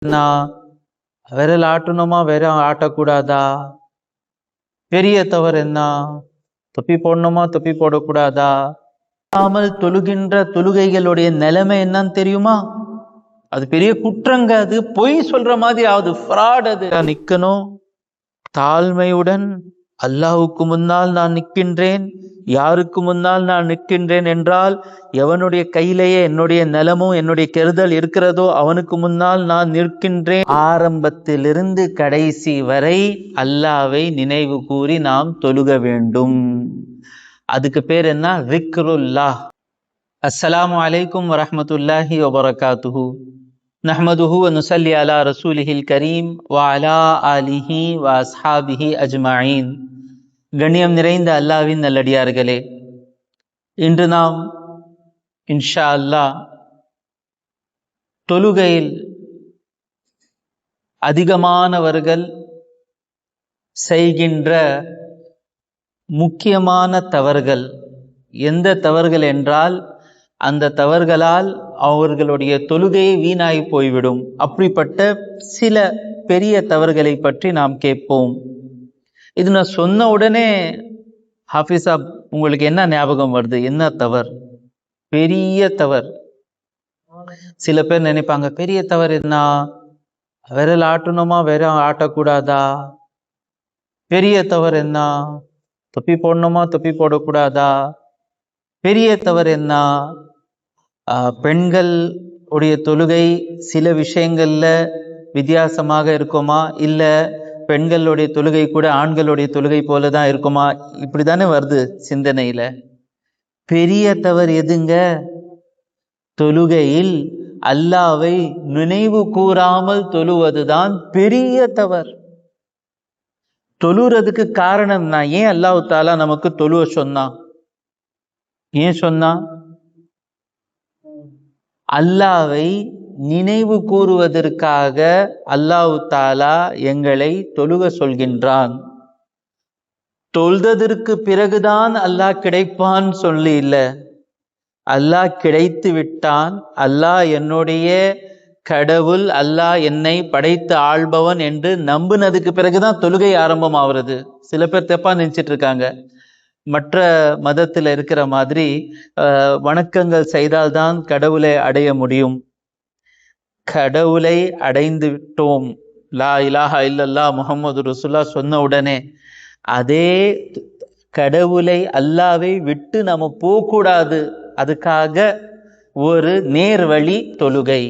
என்ன விரல் ஆட்டணுமா விரல் ஆட்டக்கூடாதா? பெரிய தவறு என்ன? தொப்பி போடணுமா தொப்பி போடக்கூடாதா? தொழுகின்ற தொழுகைகளுடைய நிலைமை என்னன்னு தெரியுமா? அது பெரிய குற்றங்க. அது பொய் சொல்ற மாதிரி ஆகுது, ஃப்ராட். அது நிக்கணும் தாழ்மையுடன். அல்லாஹ்வுக்கு முன்னால் நான் நிற்கின்றேன். யாருக்கு முன்னால் நான் நிற்கின்றேன் என்றால், எவனுடைய கையிலேயே என்னுடைய நிலமும் என்னுடைய கெடுதல் இருக்கிறதோ அவனுக்கு முன்னால் நான் நிற்கின்றேன். ஆரம்பத்திலிருந்து கடைசி வரை அல்லாஹ்வை நினைவு கூறி நாம் தொழுக வேண்டும். அதுக்கு பேர் என்ன? ذிக்ருல்லாஹ். அஸ்ஸலாமு அலைக்கும் வரஹ்மத்துல்லாஹி வபரகாத்துஹு. நஹ்மதுஹு வ நுஸல்லி அலா ரசூலிஹில் கரீம் வ அலா ஆலிஹி வ அஸ்ஹாபிஹி அஜ்மஈன். கண்ணியம் நிறைந்த அல்லாஹ்வின் நல்லடியார்களே, இன்று நாம் இன்ஷா அல்லாஹ் தொழுகையில் அதிகமானவர்கள் செய்கின்ற முக்கியமான தவறுகள் எந்த தவறுகள் என்றால், அந்த தவறுகளால் அவர்களுடைய தொழுகையை வீணாகி போய்விடும். அப்படிப்பட்ட சில பெரிய தவறுகளை பற்றி நாம் கேட்போம். இது நான் சொன்ன உடனே ஹாஃபிஸ் சாப் உங்களுக்கு என்ன ஞாபகம் வருது? என்ன தவறு? பெரிய தவறு. சில பேர் நினைப்பாங்க, பெரிய தவறு என்ன? விரல் ஆட்டணுமா விரல் ஆட்டக்கூடாதா? பெரிய தவறு என்ன? தொப்பி போடணுமா தொப்பி போடக்கூடாதா? பெரிய தவறு என்ன? பெண்கள் உடைய தொழுகை சில விஷயங்கள்ல வித்தியாசமாக இருக்குமா, இல்ல பெண்களுடைய தொழுகை கூட ஆண்களுடைய தொழுகை போலதான் இருக்குமா? இப்படிதானே வருது சிந்தனையில. பெரிய தவறு எதுங்க? தொழுகையில் அல்லாஹ்வை நினைவு கூறாமல் தொழுவதுதான் பெரிய தவறு. தொழுறதுக்கு காரணம் நான் ஏன் அல்லாஹ் தஆலா நமக்கு தொழுவ சொன்னான்? ஏன் சொன்னா? அல்லாஹ்வை நினைவு கூறுவதற்காக அல்லாஹ் தஆலா எங்களை தொழுக சொல்கின்றான். தொழுதற்கு பிறகுதான் அல்லாஹ் கிடைப்பான் சொல்லி இல்ல. அல்லாஹ் கிடைத்து விட்டான், அல்லாஹ் என்னுடைய கடவுள், அல்லாஹ் என்னை படைத்து ஆள்பவன் என்று நம்பினதுக்கு பிறகுதான் தொழுகை ஆரம்பம் ஆகிறது. சில பேர் தப்பா நினைச்சிட்டு இருக்காங்க. மற்ற மதத்தில் இருக்கிற மாதிரி வணக்கங்கள் செய்தால்தான் கடவுளை அடைய முடியும். கடவுளை அடைந்து விட்டோம், லா இலாஹா இல்லல்லாஹ் முஹம்மது ரசூலுல்லாஹ் சொன்ன உடனே அதே கடவுளை அல்லாஹ்வை விட்டு நம்ம போகக்கூடாது. அதுக்காக ஒரு நேர் வழி தொழுகை.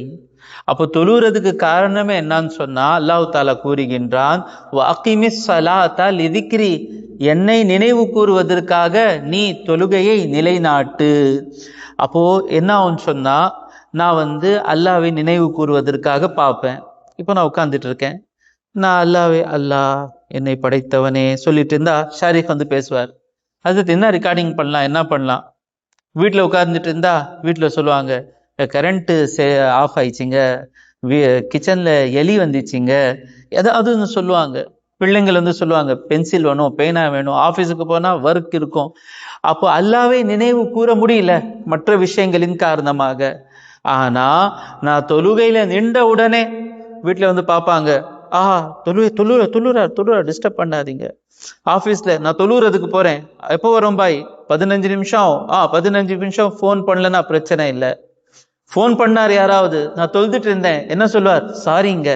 அப்போ தொழுறதுக்கு காரணமே என்னன்னு சொன்னா, அல்லாஹ் தஆலா கூறுகின்றான், வஅகிமிஸ் ஸலாத லிதிக்ரி, என்னை நினைவு கூறுவதற்காக நீ தொழுகையை நிலைநாட்டு. அப்போ என்ன ஆகும்னு சொன்னா, நான் அல்லாஹ்வை நினைவு கூறுவதற்காக பார்ப்பேன். இப்போ நான் உட்கார்ந்துட்டு இருக்கேன், நான் அல்லாஹ்வை அல்லாஹ் என்னை படைத்தவனே சொல்லிட்டு இருந்தா ஷாரிக் பேசுவார். அதுக்கு என்ன ரெக்கார்டிங் பண்ணலாம், என்ன பண்ணலாம்? வீட்டில் உட்கார்ந்துட்டு இருந்தா வீட்டில் சொல்லுவாங்க, கரண்ட்டு ஆஃப் ஆயிடுச்சிங்க, கிச்சனில் எலி வந்துச்சிங்க, ஏதாவது சொல்லுவாங்க. பிள்ளைங்கள் சொல்லுவாங்க, பென்சில் வேணும், பேனா வேணும். ஆஃபீஸுக்கு போனால் ஒர்க் இருக்கும். அப்போ அல்லாஹ்வை நினைவு கூற முடியல மற்ற விஷயங்களின் காரணமாக. ஆனா நான் தொழுகையில நின்ற உடனே வீட்டில் பார்ப்பாங்க, தொழுற டிஸ்டர்ப் பண்ணாதீங்க. ஆஃபீஸில் நான் தொழுறதுக்கு போறேன், எப்போ வரும் பாய்? 15 நிமிஷம். 15 நிமிஷம் ஃபோன் பண்ணலன்னா பிரச்சனை இல்லை. ஃபோன் பண்ணார் யாராவது, நான் தொழுதுட்டு இருந்தேன், என்ன சொல்வார்? சாரிங்க.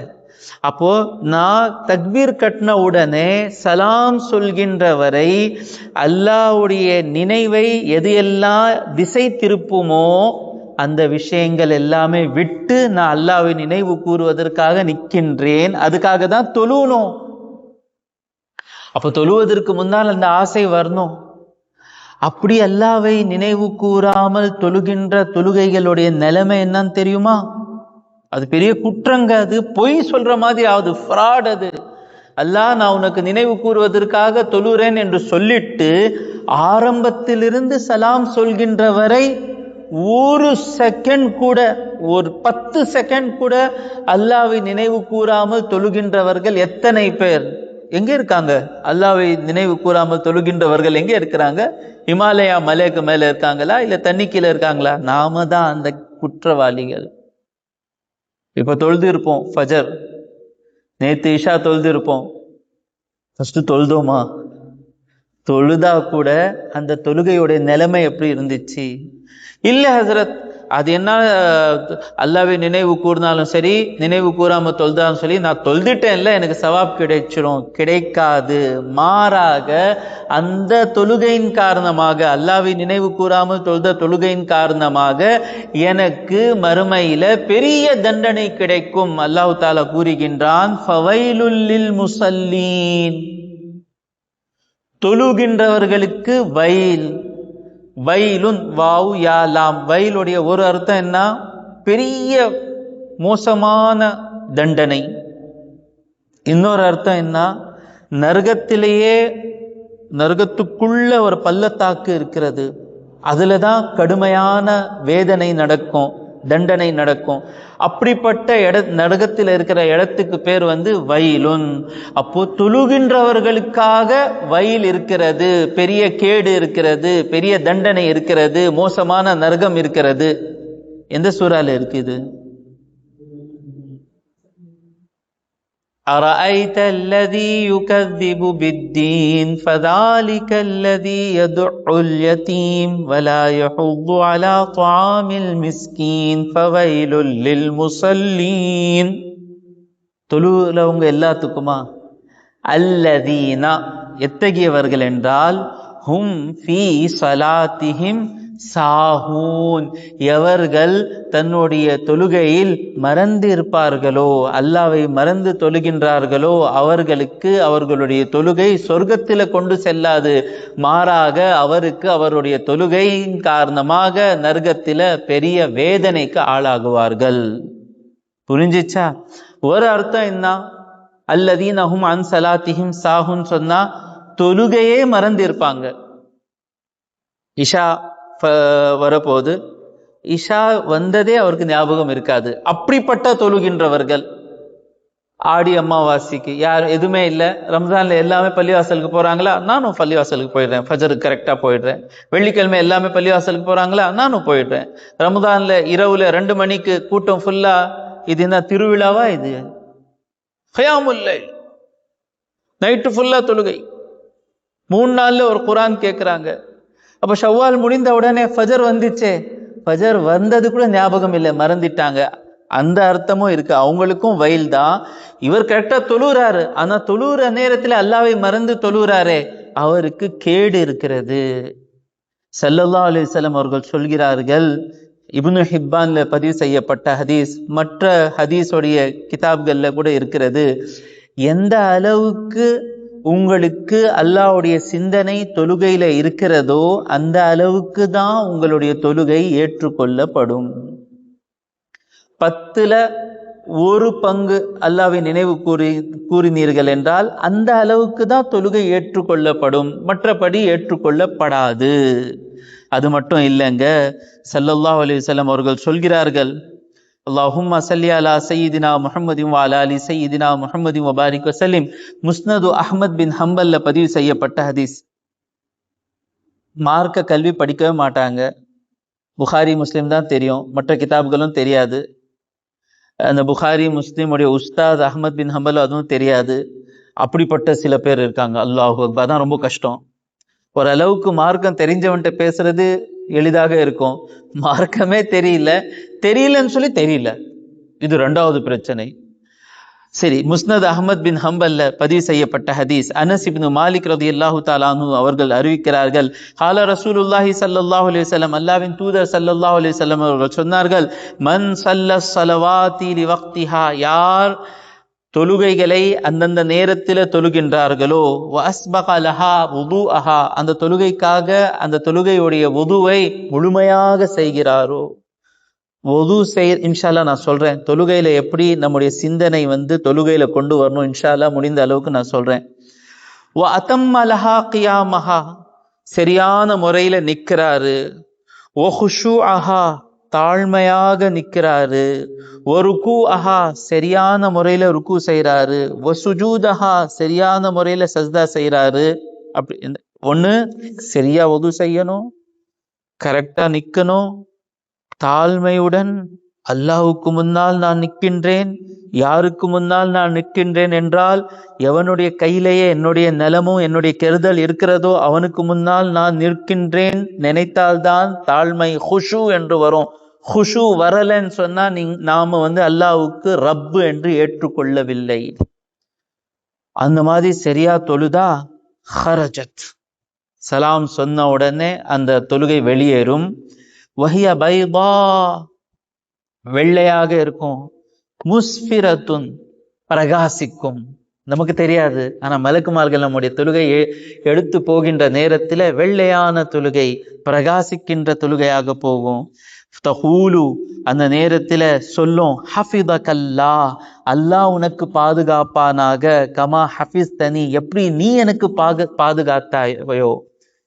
அப்போ நான் தக்பீர் கட்டின உடனே சலாம் சொல்கின்ற வரை அல்லாஹ்வுடைய நினைவை எது எல்லாம் திசை திருப்புமோ அந்த விஷயங்கள் எல்லாமே விட்டு நான் அல்லாஹ்வை நினைவு கூறுவதற்காக நிற்கின்றேன். அதுக்காக தான் தொழுணும். அப்போ தொழுவதற்கு முன்னால் அந்த ஆசை வரணும். அப்படி அல்லாஹ்வை நினைவு கூறாமல் தொழுகின்ற தொழுகைகளுடைய நிலைமை என்னன்னு தெரியுமா? அது பெரிய குற்றங்க. அது பொய் சொல்ற மாதிரி ஆகுது, ஃப்ராட். அது அல்லாஹ் நான் உனக்கு நினைவு கூறுவதற்காக தொழுறேன் என்று சொல்லிட்டு ஆரம்பத்திலிருந்து சலாம் சொல்கின்ற வரை ஒரு செகண்ட் கூட, ஒரு 10 செகண்ட் கூட அல்லாஹ்வை நினைவு கூறாமல் தொழுகின்றவர்கள் எத்தனை பேர்? எங்க இருக்காங்க? அல்லாஹ்வை நினைவு கூறாமல் தொழுகின்றவர்கள் எங்க இருக்கிறாங்க? ஹிமாலயா மலைக்கு மேல இருக்காங்களா, இல்ல தண்ணி கீழே இருக்காங்களா? நாம தான் அந்த குற்றவாளிகள். இப்போ தொழுது இருப்போம் ஃபஜர், நேற்று இஷா தொழுது இருப்போம். ஃபர்ஸ்ட் தொழுதோமா? தொழுதா கூட அந்த தொழுகையுடைய நிலைமை எப்படி இருந்துச்சு? இல்ல ஹசரத், அது என்ன அல்லாவை நினைவு கூர்ந்தாலும் சரி, நினைவு கூறாம தொழுதாலும் சரி, நான் தொழுதுட்டேன்ல எனக்கு சவாப் கிடைச்சிடும். கிடைக்காது. மாறாக அந்த தொழுகையின் காரணமாக, அல்லாவை நினைவு கூறாமல் தொழுத தொழுகையின் காரணமாக எனக்கு மறுமையில பெரிய தண்டனை கிடைக்கும். அல்லாஹ் தஆலா கூறுகின்றான், ஃபவைலுல் லில் முஸல்லீன், தொழுகின்றவர்களுக்கு வயல். வயலுன் வாவு யாலாம். வயலுடைய ஒரு அர்த்தம் என்ன? பெரிய மோசமான தண்டனை. இன்னொரு அர்த்தம் என்ன? நரகத்திலேயே, நரகத்துக்குள்ள ஒரு பள்ளத்தாக்கு இருக்கிறது, அதுலதான் கடுமையான வேதனை நடக்கும், தண்டனை நடக்கும். அப்படிப்பட்ட நரகத்தில் இருக்கிற இடத்துக்கு பேர் வயலுன். அப்போ தொழுகின்றவர்களுக்காக வயல் இருக்கிறது, பெரிய கேடு இருக்கிறது, பெரிய தண்டனை இருக்கிறது, மோசமான நரகம் இருக்கிறது. எந்த சூறால இருக்குது? أرأيت الذي يكذب بالدين فذلك الذي يدع اليتيم ولا يحض على طعام المسكين فويل للمصلين. தொழுகிறவங்க எல்லாத்துக்குமா? அல்லதீனா, எத்தகையவர்கள் என்றால், ஹும் ஃபீ ஸலாத்திஹிம் சாஹூன், எவர்கள் தன்னுடைய தொழுகையில் மறந்து இருப்பார்களோ, அல்லாவை மறந்து தொழுகின்றார்களோ, அவர்களுக்கு அவர்களுடைய தொழுகை சொர்க்கத்தில் கொண்டு செல்லாது. மாறாக அவருக்கு அவருடைய தொழுகையின் காரணமாக நரகத்தில பெரிய வேதனைக்கு ஆளாகுவார்கள். புரிஞ்சிச்சா? ஒரு அர்த்தம் என்ன? அல்லதீனஹும் அன் ஸலாத்திஹிம் சாஹூன் சொன்னா தொழுகையே மறந்து இருப்பாங்க. இஷா வரப்போது, இஷா வந்ததே அவருக்கு ஞாபகம் இருக்காது. அப்படிப்பட்ட தொழுகின்றவர்கள். ஆடி அமாவாசைக்கு யார் எதுவுமே இல்லை, ரம்ஜான்ல எல்லாமே பள்ளிவாசலுக்கு போறாங்களா? நானும் பள்ளிவாசலுக்கு போயிடுறேன், ஃபஜருக்கு கரெக்டா போயிடுறேன். வெள்ளிக்கிழமை எல்லாமே பள்ளிவாசலுக்கு போறாங்களா? நானும் போயிடுறேன். ரமதான்ல இரவுல 2 மணிக்கு கூட்டம் ஃபுல்லா, இது என்ன திருவிழாவா? இது கியாமுல் லைல், நைட்டு ஃபுல்லா தொழுகை. 3 நாள்ல ஒரு குர்ஆன் கேட்கிறாங்க. அப்ப ஷவ்வால் முடிந்த உடனே ஃபஜர் வந்துச்சே, ஃபஜர் வந்தது கூட ஞாபகம் இல்லை, மறந்துட்டாங்க. அந்த அர்த்தமும் இருக்கு. அவங்களுக்கும் வயல் தான். இவர் கரெக்டா தொழுறாரு, ஆனா தொழுற நேரத்துல அல்லாவை மறந்து தொழுறாரே, அவருக்கு கேடு இருக்கிறது. ஸல்லல்லாஹு அலைஹி வஸல்லம் அவர்கள் சொல்கிறார்கள், இப்னு ஹிப்பான்ல பதிவு செய்யப்பட்ட ஹதீஸ், மற்ற ஹதீஸுடைய கிதாப்கள்ல கூட இருக்கிறது, எந்த அளவுக்கு உங்களுக்கு அல்லாஹ்வுடைய சிந்தனை தொழுகையில இருக்கிறதோ அந்த அளவுக்கு தான் உங்களுடைய தொழுகை ஏற்றுக்கொள்ளப்படும். 10ல் 1 பங்கு அல்லாஹ்வை நினைவு கூறினீர்கள் என்றால் அந்த அளவுக்கு தான் தொழுகை ஏற்றுக்கொள்ளப்படும், மற்றபடி ஏற்றுக்கொள்ளப்படாது. அது மட்டும் இல்லைங்க, ஸல்லல்லாஹு அலைஹி வஸல்லம் அவர்கள் சொல்கிறார்கள், அல்லாஹும்ம ஸல்லி அலா சய்யிதினா முஹம்மதின் வ அலா அலி சய்யிதினா முஹம்மதின் வ பாரிக் வஸல்லிம். முஸ்னது அஹ்மத் பின் ஹம்பல்ல பதிவு செய்யப்பட்ட ஹதீஸ். மார்க்க கல்வி படிக்கவே மாட்டாங்க, புகாரி முஸ்லிம் தான் தெரியும், மற்ற கிதாப்களும் தெரியாது. அந்த புகாரி முஸ்லிமுடைய உஸ்தாத் அஹ்மத் பின் ஹம்பல் அதுவும் தெரியாது. அப்படிப்பட்ட சில பேர் இருக்காங்க. அல்லாஹு அக்பர், தான் ரொம்ப கஷ்டம். ஓரளவுக்கு மார்க்கம் தெரிஞ்சவன்ட்ட பேசுறது எளிதாக இருக்கும். மார்க்கமே தெரியலன்னு சொல்லி தெரியல, இது 2வது பிரச்சனை. சரி, முஸ்னத் அஹ்மத் பின் ஹம்பல்ல பதிவு செய்யப்பட்ட ஹதீஸ். அனஸ் இப்னு மாலிக் ரலியல்லாஹு தஆலா அன்ஹு அவர்கள் அறிவிக்கிறார்கள், கால ரசூலுல்லாஹி ஸல்லல்லாஹு அலைஹி வஸல்லம், அல்லாஹ்வின் தூதர் ஸல்லல்லாஹு அலைஹி வஸல்லம் அவர்கள் சொன்னார்கள், மன் ஸல்ல ஸலவாத்தி லிவக்திஹா, யார் தொழுகைகளை அந்தந்த நேரத்தில் தொழுகின்றார்களோ, வஅஸ்பக லஹா வுதுஅஹா, அந்த தொழுகைக்காக அந்த தொழுகையுடைய வுதுவை முழுமையாக செய்கிறாரோ. வுது இன்ஷா அல்லாஹ் நான் சொல்றேன், தொழுகையில எப்படி நம்முடைய சிந்தனை தொழுகையில கொண்டு வரணும், இன்ஷா அல்லாஹ் முடிந்த அளவுக்கு நான் சொல்றேன். வஅதம்ம லஹா கியாமஹா, சரியான முறையில நிற்கிறாரு. வஹுஷூஅஹா, தாழ்மையாக நிற்கிறாரு. வருகூஅஹா, சரியான முறையில ருக்கு செய்யறாரு. வசுஜூதஹா, சரியான முறையில சஜ்தா செய்யறாரு. அப்படி ஒண்ணு சரியா வுது செய்யணும், கரெக்டா நிக்கணும், தாழ்மையுடன் அல்லாஹ்வுக்கு முன்னால் நான் நிற்கின்றேன். யாருக்கு முன்னால் நான் நிற்கின்றேன் என்றால், எவனுடைய கையிலேயே என்னுடைய நிலமும் என்னுடைய கெடுதல் இருக்கிறதோ அவனுக்கு முன்னால் நான் நிற்கின்றேன் நினைத்தால்தான் தாழ்மை ஹுஷு என்று வரும். ஹுஷு வரலன்னு சொன்னா நாம அல்லாஹ்வுக்கு ரப்பு என்று ஏற்றுக்கொள்ளவில்லை. அந்த மாதிரி சரியா தொழுதா ஹரஜத், சலாம் சொன்ன உடனே அந்த தொழுகை வெளியேறும். வஹிய பைதா, வெள்ளையாக இருக்கும். முஸ்பிரத்துன், பிரகாசிக்கும். நமக்கு தெரியாது, ஆனா மலக்குமார்கள் நம்முடைய தொழுகையை எடுத்து போகின்ற நேரத்துல வெள்ளையான தொழுகை, பிரகாசிக்கின்ற தொழுகையாக போகும். தகூலு, அந்த நேரத்துல சொல்லும், ஹஃபிதகல்லா, அல்லாஹ் உனக்கு பாதுகாப்பானாக, கமா ஹஃபிஸ்தனி, எப்படி நீ எனக்கு பாதுகாத்தாயோ.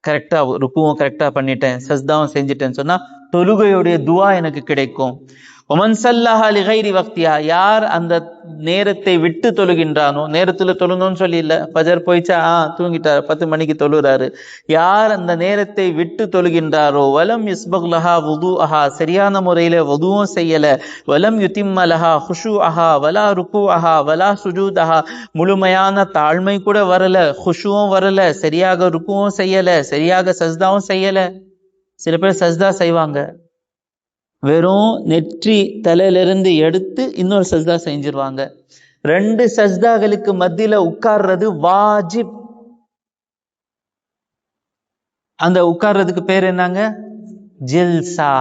கரெக்டா ருக்குவும் கரெக்டா பண்ணிட்டேன், சஜ்தாவும் செஞ்சுட்டேன்னு சொன்னா தொழுகையுடைய துவா எனக்கு கிடைக்கும். ஒமன் ஸல்லஹா லிகைரி வக்திஹா, யார் அந்த நேரத்தை விட்டு தொழுகின்றானோ, நேரத்துல தொழுணும்னு சொல்லி இல்ல, ஃபஜர் போயிச்சா தூங்கிட்டார், 10 மணிக்கு தொழுறாரு, யார் அந்த நேரத்தை விட்டு தொழுகின்றாரோ, வலம் யுஸ்பக் லஹா வுதுஅஹா, சரியான முறையில வுதுவும் செய்யல, வலம் யுதிம்ம லஹா ஹுஷூஅஹா வலா ருக்கூஅஹா வலா சுஜூதஹா, முழுமையான தாழ்மை கூட வரல, ஹுஷூவும் வரல, சரியாக ருக்குவும் செய்யல, சரியாக சஜ்தாவும் செய்யல. சில பேர் சஜ்தா செய்வாங்க, வெறும் நெற்றி தலையிலிருந்து எடுத்து இன்னொரு சஜ்தா செஞ்சிருவாங்க. 2 சஜ்தாகளுக்கு மத்தியில உட்கார்றது வாஜிப். அந்த உட்கார்றதுக்கு பேர் என்னங்க? ஜில்சா.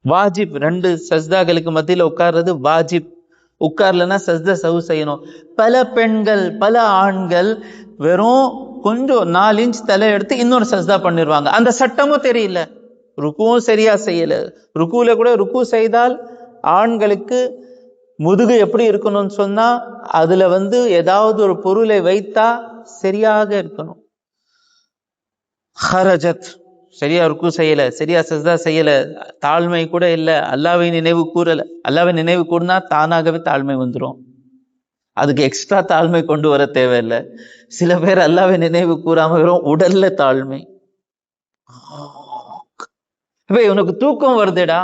வாஜிப். 2 சஜ்தாகளுக்கு மத்தியில உட்கார்றது வாஜிப். உட்கார்லன்னா சஜ்தா சவு செய்யணும். பல பெண்கள், பல ஆண்கள் வெறும் கொஞ்சம் 4 இன்ச் தலை எடுத்து இன்னொரு சஜ்தா பண்ணிடுவாங்க. அந்த சட்டமும் தெரியல, ருக்குவும் சரியா செய்யல. ருக்குல கூட ருக்கு செய்தால் ஆண்களுக்கு முதுகு எப்படி இருக்கணும்னு சொன்னா, அதுல ஏதாவது ஒரு பொருளை வைத்தா சரியாக இருக்கணும். ஹரஜத், சரியா ருக்கு செய்யல, சரியா சஜ்தா செய்யல, தாழ்மை கூட இல்ல, அல்லாஹ்வை நினைவு கூறல. அல்லாஹ்வை நினைவு கூர்னா தானாகவே தாழ்மை வந்துடும், அதுக்கு எக்ஸ்ட்ரா தாழ்மை கொண்டு வர தேவையில்லை. சில பேர் அல்லாஹ்வை நினைவு கூறாம வெறும் உடல்ல தாழ்மை. உனக்கு தூக்கம் வருதுடா,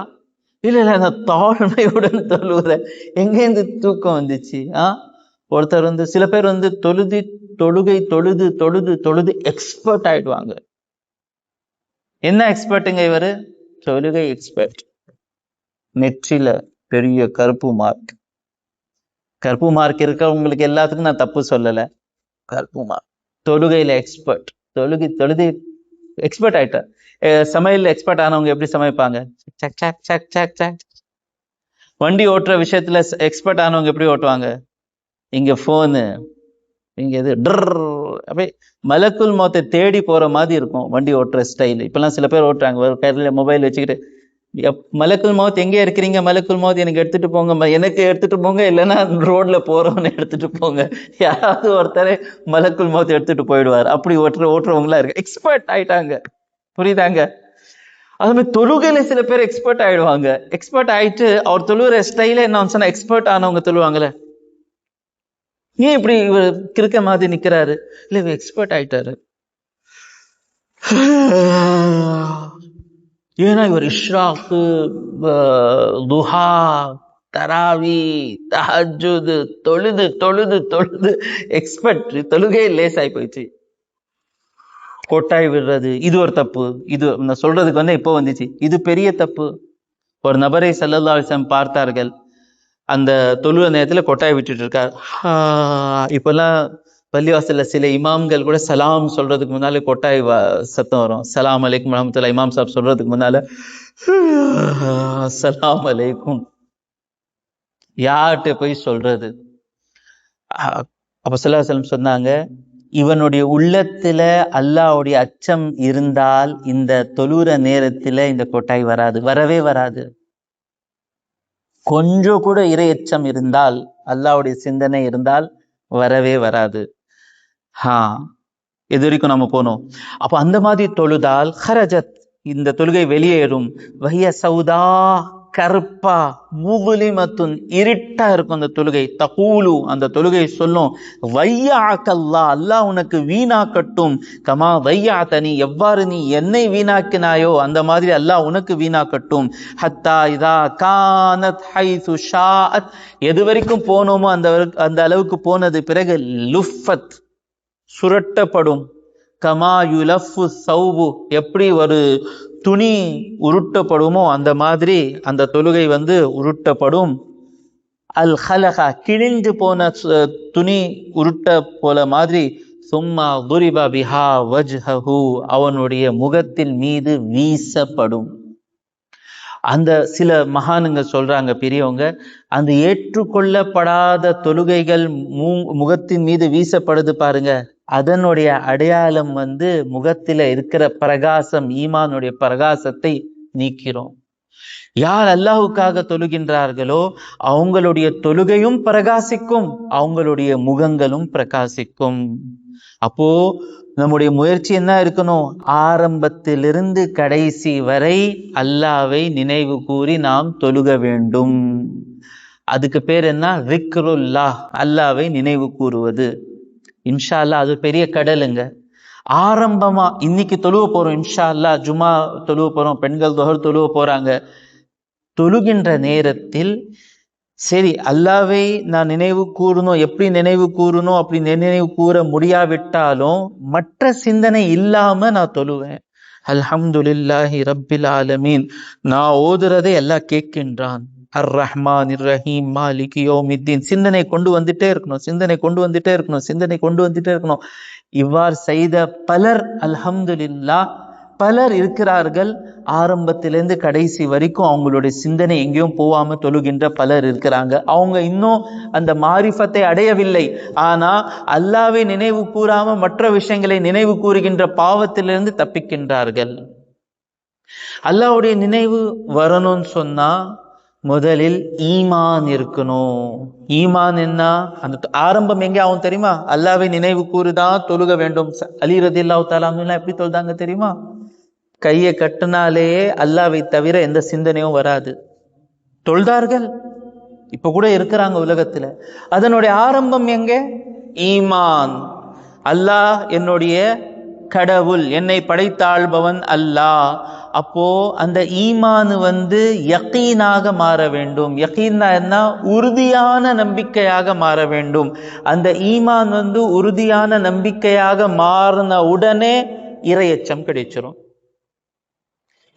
இல்ல நான் தாழ்மையுடன் தொழுகிறேன். எங்கேருந்து தூக்கம் வந்துச்சு? ஒருத்தர் சில பேர் தொழுகை தொழுது தொழுது தொழுது எக்ஸ்பர்ட் ஆயிடுவாங்க. என்ன எக்ஸ்பர்ட்டுங்க இவரு? தொழுகை எக்ஸ்பர்ட். நெற்றில பெரிய கருப்பு மார்க். கருப்பு மார்க் இருக்கவங்களுக்கு எல்லாத்துக்கும் நான் தப்பு சொல்லல, கருப்பு மார்க். தொழுகையில எக்ஸ்பர்ட், தொழுகை எக்ஸ்பர்ட் ஆயிட்டார். சமையல் எக்ஸ்பர்ட் ஆனவங்க எப்படி சமைப்பாங்க? சக் சக் சக் சக் சக். வண்டி ஓட்டுற விஷயத்துல எக்ஸ்பர்ட் ஆனவங்க எப்படி ஓட்டுவாங்க? இங்க போனு, இங்க இது அப்படியே மலக்குல் மௌத்தை தேடி போற மாதிரி இருக்கும் வண்டி ஓட்டுற ஸ்டைல். இப்பெல்லாம் சில பேர் ஓட்டுறாங்க, ஒரு கையில மொபைல் வச்சுக்கிட்டு, மலக்குல் மௌத் எங்கே இருக்கிறீங்க, மலக்குல் மௌத் எனக்கு எடுத்துட்டு போங்க, எனக்கு எடுத்துட்டு போங்க, இல்லைன்னா ரோட்ல போறவனை எடுத்துட்டு போங்க. யாராவது ஒருத்தரை மலக்குல் மௌத் எடுத்துட்டு போயிடுவார். அப்படி ஓட்டுறவங்களா இருக்கு, எக்ஸ்பர்ட் ஆயிட்டாங்க. புரியுதாங்க? அது மாதிரி தொழுகையில சில பேர் எக்ஸ்பர்ட் ஆயிடுவாங்க. எக்ஸ்பர்ட் ஆயிட்டு அவர் தொழுகிற ஸ்டைல என்ன சொன்னா, எக்ஸ்பர்ட் ஆனவங்க தொழுவாங்கல்ல, ஏன் இப்படி இவர் கிறுக்க மாதிரி நிக்கிறாரு? இல்ல இவர் எக்ஸ்பர்ட் ஆயிட்டாரு. ஏன்னா இவர் இஷ்ராக்கு, துஹா, தராவி, தஹஜ்ஜுத் தொழுது தொழுது தொழுது எக்ஸ்பர்ட். தொழுகையே லேசாய் போயிடுச்சு. கொட்டாய் விடுறது இது ஒரு தப்பு. இது நான் சொல்றதுக்கு இப்போ வந்துச்சு, இது பெரிய தப்பு. ஒரு நபரை ஸல்லல்லாஹு அலைஹி வஸல்லம் பார்த்தார்கள், அந்த தொழுகிற நேரத்துல கொட்டாய் விட்டுட்டு இருக்கார். இப்பெல்லாம் பள்ளிவாசல்ல சில இமாம்கள் கூட சலாம் சொல்றதுக்கு முன்னாலே கொட்டாய் சத்தம் வரும். சலாம் அலைக்கும் வரஹ்மத்துல்லாஹ், இமாம் சாப் சொல்றதுக்கு முன்னால சலாம் அலைக்கும். யார்கிட்ட போய் சொல்றது? அப்ப ஸல்லல்லாஹு அலைஹி வஸல்லம் சொன்னாங்க, இவனுடைய உள்ளத்துல அல்லாஹ்வுடைய அச்சம் இருந்தால் இந்த தொழுகிற நேரத்துல இந்த கொட்டாய் வராது, வரவே வராது. கொஞ்சம் கூட இறை அச்சம் இருந்தால், அல்லாஹ்வுடைய சிந்தனை இருந்தால் வரவே வராது. இது வரைக்கும் நம்ம போனோம். அப்ப அந்த மாதிரி தொழுதால் ஹரஜத், இந்த தொழுகை வெளியேறும். வஹிய சௌதா, கருப்பா, முகுலிமத்துன் இருட்டா இருக்கும் அந்த தொழுகை. தகூலு அந்த தொழுகை சொல்லும், வையாக்கல்லா அல்லாஹ் உனக்கு வீணாக்கட்டும், கமா வையாத்தனி எவ்வாறு நீ என்னை வீணாக்கினாயோ அந்த மாதிரி அல்லாஹ் உனக்கு வீணாக்கட்டும். ஹத்தா இதா கானத் ஹைது ஷாஅத் எது வரைக்கும் போனோமோ அந்த அளவுக்கு போனது பிறகு லுஃபத் சுரட்டப்படும். கமா யுலஃபு சௌபு எப்படி ஒரு துணி உருட்டப்படுமோ அந்த மாதிரி அந்த தொழுகை உருட்டப்படும். அல் ஹலகா கிழிஞ்சு போன துணி உருட்ட போல மாதிரி. சும்மா துரிபா பிஹா வஜ்ஹஹு அவனுடைய முகத்தின் மீது வீசப்படும். அந்த சில மகானுங்க சொல்றாங்க, பெரியவங்க, அந்த ஏற்றுக்கொள்ளப்படாத தொழுகைகள் முகத்தின் மீது வீசப்படுது பாருங்க, அதனுடைய அடையாளம் முகத்தில இருக்கிற பிரகாசம், ஈமானுடைய பிரகாசத்தை நீக்கிறோம். யார் அல்லாஹுக்காக தொழுகின்றார்களோ அவங்களுடைய தொழுகையும் பிரகாசிக்கும், அவங்களுடைய முகங்களும் பிரகாசிக்கும். அப்போ நம்முடைய முயற்சி என்ன இருக்கணும்? ஆரம்பத்திலிருந்து கடைசி வரை அல்லாவை நினைவு கூறி நாம் தொழுக வேண்டும். அதுக்கு பேர் என்ன? விக்ருல்லாஹ், அல்லாவை நினைவு கூறுவது. இன்ஷா அல்லாஹ் அது பெரிய கடலுங்க. ஆரம்பமா இன்னைக்கு தொழுவ போறோம், இன்ஷா அல்லாஹ் ஜும்மா தொழுவ போறோம், பெண்கள் தொழுவ போறாங்க. தொழுகின்ற நேரத்தில் சரி அல்லாவை நான் நினைவு கூறணும், எப்படி நினைவு கூறணும் அப்படி நினைவு கூற முடியாவிட்டாலும் மற்ற சிந்தனை இல்லாம நான் தொழுவேன். அல்ஹம்துலில்லாஹி ரப்பில் ஆலமீன் நான் ஓதுறதை எல்லாம் கேட்கின்றான். அர் ரஹ்மான் இர் ரஹீம் மாலிகி யௌமித்தீன் சிந்தனை கொண்டு வந்துட்டே இருக்கணும், சிந்தனை கொண்டு வந்துட்டே இருக்கணும், சிந்தனை கொண்டு வந்துட்டே இருக்கணும். இவ்வாறு செய்த பலர் அல்ஹம்துலில்லாஹ் பலர் இருக்கிறார்கள். ஆரம்பத்திலிருந்து கடைசி வரைக்கும் அவங்களுடைய சிந்தனை எங்கேயும் போகாம தொழுகின்ற பலர் இருக்கிறாங்க. அவங்க இன்னும் அந்த மாரிஃபத்தை அடையவில்லை. ஆனா அல்லாவை நினைவு கூறாம மற்ற விஷயங்களை நினைவு கூறுகின்ற பாவத்திலிருந்து தப்பிக்கின்றார்கள். அல்லாஹ்வுடைய நினைவு வரணும்னு சொன்னா முதலில் ஈமான் இருக்கணும். ஈமான் என்ன? அந்த ஆரம்பம் எங்கே ஆகும் தெரியுமா? அல்லாவை நினைவு கூறுதான் தொழுக வேண்டும். அலி ரலியல்லாஹு தஆலா அன்ஹு எப்படி தொழுதாங்க தெரியுமா? கையை கட்டினாலேயே அல்லாவை தவிர எந்த சிந்தனையும் வராது, தொழுதார்கள். இப்ப கூட இருக்கிறாங்க உலகத்துல. அதனுடைய ஆரம்பம் எங்கே? ஈமான். அல்லாஹ் என்னுடைய கடவுள், என்னை படைத்தாள்பவன் அல்லாஹ். அப்போ அந்த ஈமான் யகீனாக மாற வேண்டும். யகீன்னா என்ன? உறுதியான நம்பிக்கையாக மாற வேண்டும். அந்த ஈமான் உறுதியான நம்பிக்கையாக மாறின உடனே இறையச்சம் கிடைச்சிரும்.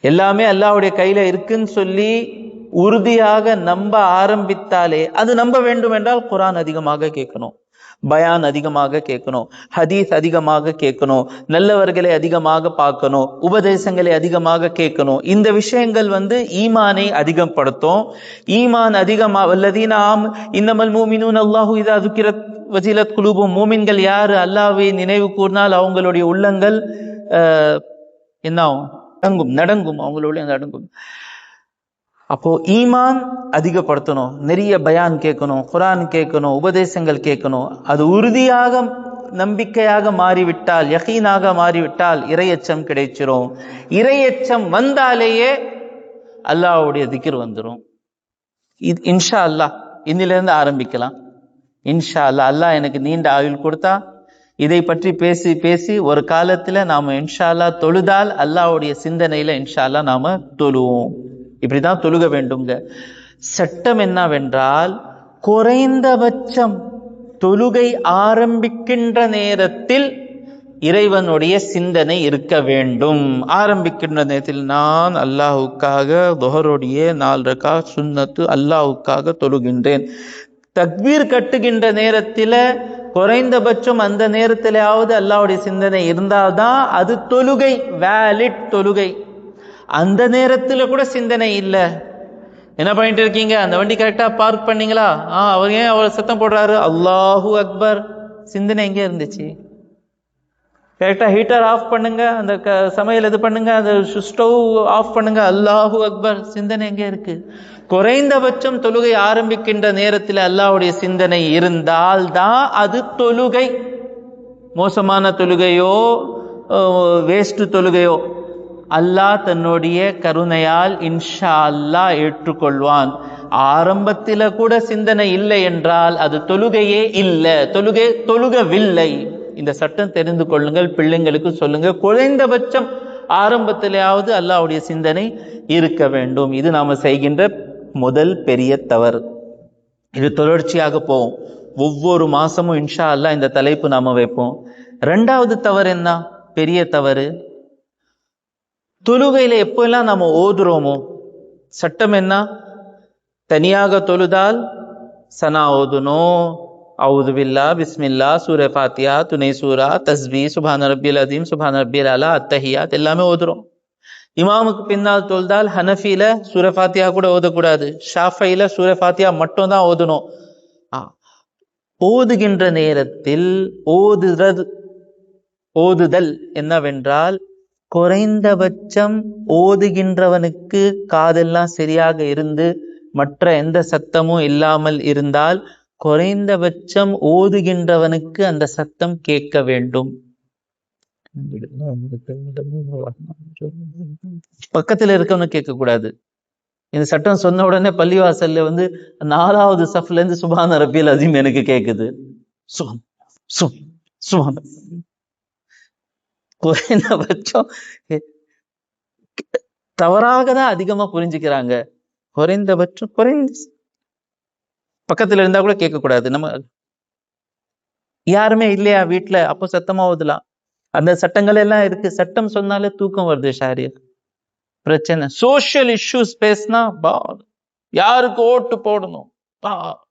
எல்லாமே அல்லாஹ்வுடைய கையில இருக்குன்னு சொல்லி உறுதியாக நம்ப ஆரம்பித்தாலே, அது நம்ப வேண்டும் என்றால் குர்ஆன் அதிகமாக கேட்கணும், பயான் அதிகமாக கேட்கணும், ஹதீஸ் அதிகமாக கேட்கணும், நல்லவர்களை அதிகமாக பார்க்கணும், உபதேசங்களை அதிகமாக கேட்கணும். இந்த விஷயங்கள் ஈமானை அதிகப்படுத்தும். ஈமான் அதிகமா வல்லதீன இன்னமல் மூமினூன அல்லாஹு இதா ذுக்கிரத் வஜிலத் குலூபுஹும் மூமின்கள் யாரு அல்லாஹ்வை நினைவு கூர்ந்தால் அவங்களுடைய உள்ளங்கள் என்ன நடங்கும், அவங்களுடைய நடங்கும். அப்போ ஈமான் அதிகப்படுத்தணும், நிறைய பயான் கேட்கணும், குர்ஆன் கேட்கணும், உபதேசங்கள் கேட்கணும். அது உறுதியாக நம்பிக்கையாக மாறிவிட்டால், யகீனாக மாறிவிட்டால் இறையச்சம் கிடைச்சிரும். இறையச்சம் வந்தாலேயே அல்லாஹ்வுடைய திக்ர் வந்துடும். இது இன்ஷா அல்லாஹ் இன்னிலிருந்து ஆரம்பிக்கலாம். இன்ஷா அல்லாஹ் அல்லாஹ் எனக்கு நீண்ட ஆயுள் கொடுத்தா இதை பற்றி பேசி பேசி ஒரு காலத்துல நாம இன்ஷா அல்லாஹ் தொழுதால் அல்லாஹ்வுடைய சிந்தனையில இன்ஷா அல்லாஹ் நாம தொழுவோம். இப்படிதான் தொழுக வேண்டுங்க. சட்டம் என்னவென்றால், குறைந்தபட்சம் தொழுகை ஆரம்பிக்கின்ற நேரத்தில் இறைவனுடைய சிந்தனை இருக்க வேண்டும். ஆரம்பிக்கின்ற நேரத்தில் நான் அல்லாஹுக்காக துஹருடைய 4 ரக்காத் சுன்னத்து அல்லாஹுக்காக தொழுகின்றேன். தக்பீர் கட்டுகின்ற நேரத்தில் குறைந்தபட்சம் அந்த நேரத்திலாவது அல்லாஹ்வுடைய சிந்தனை இருந்தால்தான் அது தொழுகை, வேலிட் தொழுகை. அந்த நேரத்துல கூட சிந்தனை இல்லை, என்ன பண்ணிட்டு இருக்கீங்க? அந்த வண்டி கரெக்டா பார்க் பண்ணீங்களா? அவர் ஏன் அவ்வளவு சத்தம் போடுறாரு? அல்லாஹு அக்பர். சிந்தனை எங்கே இருந்துச்சு? கரெக்டா ஹீட்டர் ஆஃப் பண்ணுங்க, அந்த சமையல் இது பண்ணுங்க, அந்த ஸ்டவ் ஆஃப் பண்ணுங்க, அல்லாஹு அக்பர். சிந்தனை எங்கே இருக்கு? குறைந்தபட்சம் தொழுகை ஆரம்பிக்கின்ற நேரத்தில் அல்லாஹ்வுடைய சிந்தனை இருந்தால் தான் அது தொழுகை. மோசமான தொழுகையோ வேஸ்ட் தொழுகையோ அல்லாஹ் தன்னுடைய கருணையால் இன்ஷா அல்லாஹ் ஏற்றுக்கொள்வான். ஆரம்பத்தில கூட சிந்தனை இல்லை என்றால் அது தொழுகையே இல்லை, தொழுகவில்லை. இந்த சட்டம் தெரிந்து கொள்ளுங்கள், பிள்ளைங்களுக்கு சொல்லுங்க. குறைந்தபட்சம் ஆரம்பத்திலேயாவது அல்லாஹ்வுடைய சிந்தனை இருக்க வேண்டும். இது நாம செய்கின்ற முதல் பெரிய தவறு. இது தொடர்ச்சியாக போவோம். ஒவ்வொரு மாசமும் இன்ஷா அல்லாஹ் இந்த தலைப்பு நாம வைப்போம். ரெண்டாவது தவறு என்ன? பெரிய தவறு, தொழுகையில எப்பெல்லாம் நாம ஓதுறோமோ சட்டம் என்ன? தனியாக தொழுதால் சனா ஓதுனோம், அவுது பில்லா, பிஸ்மில்லா, சூர ஃபாத்தியா, துணை சூரா, தஸ்பீ, சுப்ஹான ரப்பியல் அதீம், சுப்ஹான ரப்பியல் அலா, அத்தஹியாத் எல்லாமே ஓதுறோம். இமாமுக்கு பின்னால் தொழுதால் ஹனஃபில சூர ஃபாத்தியா கூட ஓதக்கூடாது, ஷாஃபைல சூர ஃபாத்தியா மட்டும் தான் ஓதணும். ஓதுகின்ற நேரத்தில் ஓதுதல் என்னவென்றால், குறைந்தபட்சம் ஓதுகின்றவனுக்கு காதெல்லாம் சரியாக இருந்து மற்ற எந்த சத்தமும் இல்லாமல் இருந்தால் குறைந்தபட்சம் ஓதுகின்றவனுக்கு அந்த சத்தம் கேட்க வேண்டும். பக்கத்துல இருக்கவனு கேட்க கூடாது. இந்த சட்டம் சொன்ன உடனே பள்ளிவாசல்ல 4வது சஃப்ல இருந்து சுப்ஹான ரப்பியல் அதீம் எனக்கு கேக்குது. குறைந்தபட்சம் தவறாக தான் அதிகமா புரிஞ்சுக்கிறாங்க. குறைந்தபட்சம் பக்கத்துல இருந்தா கூட கேட்க கூடாது. நம்ம யாருமே இல்லையா வீட்டுல, அப்போ சத்தமா ஓதலாம். அந்த சட்டங்கள் எல்லாம் இருக்கு. சட்டம் சொன்னாலே தூக்கம் வருது ஷாரியர். பிரச்சனை சோசியல் இஷ்யூஸ் பேசினா யாருக்கு ஓட்டு போடணும்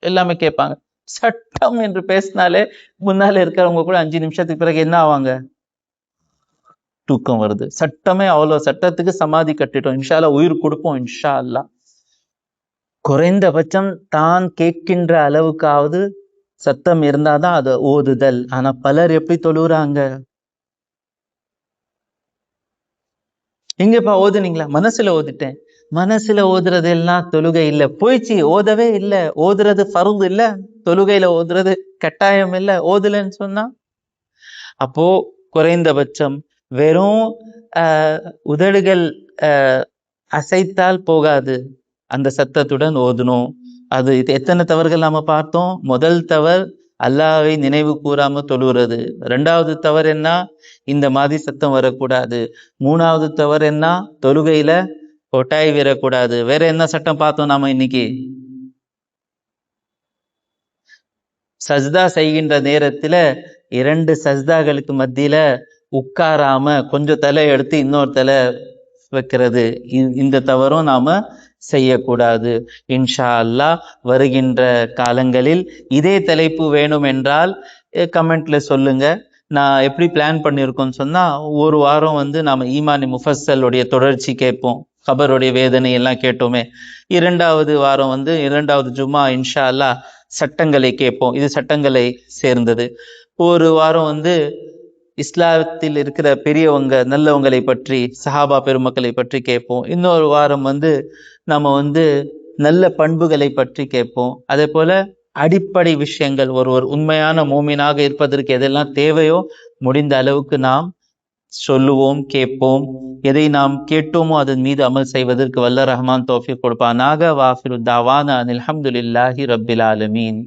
எல்லாமே கேட்பாங்க. சட்டம் என்று பேசினாலே முன்னால இருக்கிறவங்க கூட 5 நிமிஷத்துக்கு பிறகு என்ன ஆவாங்க? தூக்கம் வருது. சட்டமே அவ்வளவு, சட்டத்துக்கு சமாதி கட்டிட்டோம். இன்ஷா அல்லாஹ் உயிர் கொடுப்போம் இன்ஷா அல்லாஹ். குறைந்தபட்சம் தான் கேட்கின்ற அளவுக்காவது சத்தம் இருந்தாதான் அதை ஓதுதல். ஆனா பலர் எப்படி தொழுறாங்க? எங்கப்பா ஓதுனீங்களா? மனசுல ஓதிட்டேன். மனசுல ஓதுறது எல்லாம் தொழுகை இல்லை, போயிடுச்சு. ஓதவே இல்லை. ஓதுறது ஃபர்து இல்ல, தொழுகையில ஓதுறது கட்டாயம் இல்லை. ஓதுலன்னு சொன்னா அப்போ குறைந்தபட்சம் வெறும் உதடுகள் அசைத்தால் போகாது, அந்த சத்தத்துடன் ஓதணும். அது எத்தனை தவறுகள் நாம பார்த்தோம். முதல் தவறு அல்லாஹ்வை நினைவு கூறாம தொழுகிறது. 2வது தவறு என்ன? இந்த மாதிரி சத்தம் வரக்கூடாது. 3வது தவறு என்ன? தொழுகையில கொட்டாய் வரக்கூடாது. வேற என்ன சட்டம் பார்த்தோம் நாம இன்னைக்கு? சஜ்தா செய்கின்ற நேரத்துல 2 சஜ்தாக்களுக்கு மத்தியில உட்காராம கொஞ்சம் தலை எடுத்து இன்னொரு தலை வைக்கிறது. இந்த தவறும் நாம செய்யக்கூடாது. இன்ஷா அல்லாஹ் வருகின்ற காலங்களில் இதே தலைப்பு வேணும் என்றால் கமெண்ட்ல சொல்லுங்க. நான் எப்படி பிளான் பண்ணியிருக்கோன்னு சொன்னா, ஒரு வாரம் நாம ஈமானி முஃபஸ்ஸலுடைய தொடர்ச்சி கேட்போம். கபருடைய வேதனை எல்லாம் கேட்டோமே. 2வது வாரம் 2வது ஜும்மா இன்ஷா அல்லாஹ் சட்டங்களை கேட்போம். இது சட்டங்களை சேர்ந்தது. ஒரு வாரம் இஸ்லாத்தில் இருக்கிற பெரியவங்க நல்லவங்களை பற்றி, சஹாபா பெருமக்களை பற்றி கேட்போம். இன்னொரு வாரம் நம்ம நல்ல பண்புகளை பற்றி கேட்போம். அதே போல அடிப்படை விஷயங்கள், ஒருவர் உண்மையான மூமினாக இருப்பதற்கு எதெல்லாம் தேவையோ முடிந்த அளவுக்கு நாம் சொல்லுவோம், கேட்போம். எதை நாம் கேட்டோமோ அதன் மீது அமல் செய்வதற்கு வல்ல ரஹ்மான் தௌஃபீக் கொடுப்பானாக. வாஃபிரு தாவானா அனில் ஹம்துலில்லாஹி ரப்பில் ஆலமீன்.